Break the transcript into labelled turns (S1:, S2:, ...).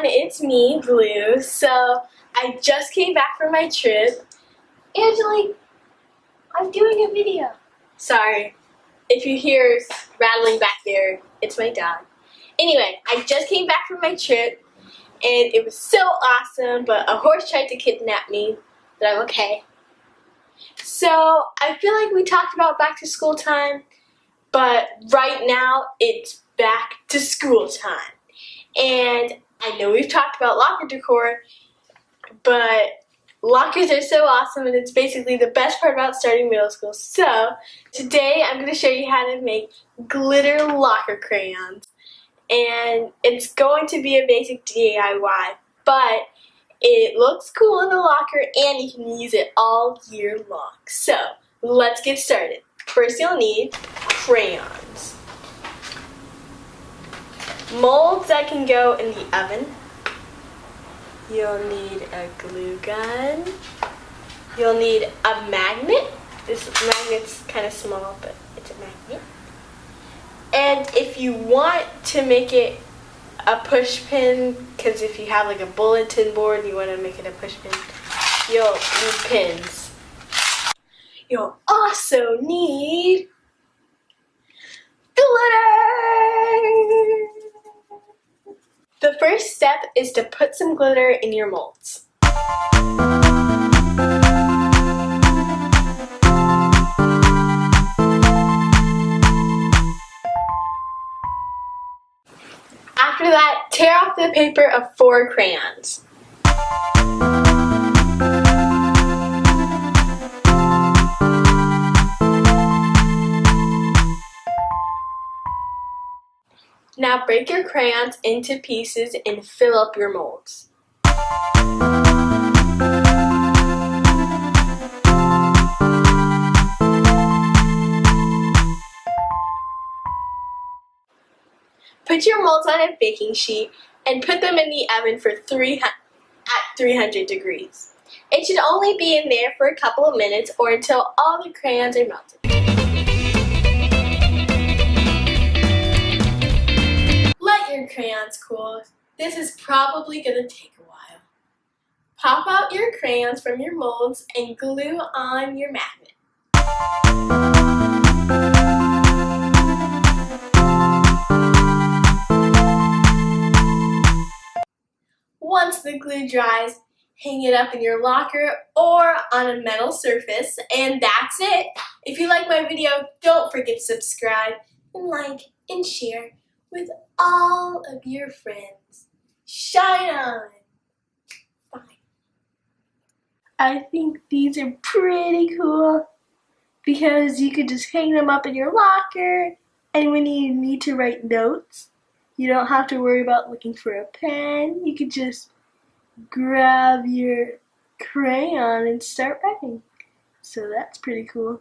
S1: everyone, it's me, Blue. So, I just came back from my trip. Angelique, I'm doing a video. Sorry, if you hear rattling back there, it's my dog. Anyway, I just came back from my trip, and it was so awesome, but a horse tried to kidnap me, but I'm okay. So, I feel like we talked about back to school time, but right now, it's back to school time. And I know we've talked about locker decor, but lockers are so awesome, and it's basically the best part about starting middle school. So today I'm going to show you how to make glitter locker crayons. And it's going to be a basic DIY, but it looks cool in the locker and you can use it all year long. So let's get started. First you'll need crayons. Molds that can go in the oven. You'll need a glue gun. You'll need a magnet. This magnet's kind of small, but it's a magnet. And if you want to make it a push pin, because if you have like a bulletin board and you want to make it a push pin, you'll need pins. You'll also need glitter! The first step is to put some glitter in your molds. After that, tear off the paper of 4 crayons. Now break your crayons into pieces and fill up your molds. Put your molds on a baking sheet and put them in the oven for 300 degrees. It should only be in there for a couple of minutes or until all the crayons are melted. Let your crayons cool. This is probably going to take a while. Pop out your crayons from your molds and glue on your magnet. Once the glue dries, hang it up in your locker or on a metal surface, and that's it. If you like my video, don't forget to subscribe and like and share with all of your friends. Shine on! Bye. I think these are pretty cool because you could just hang them up in your locker, and when you need to write notes, you don't have to worry about looking for a pen. You could just grab your crayon and start writing. So that's pretty cool.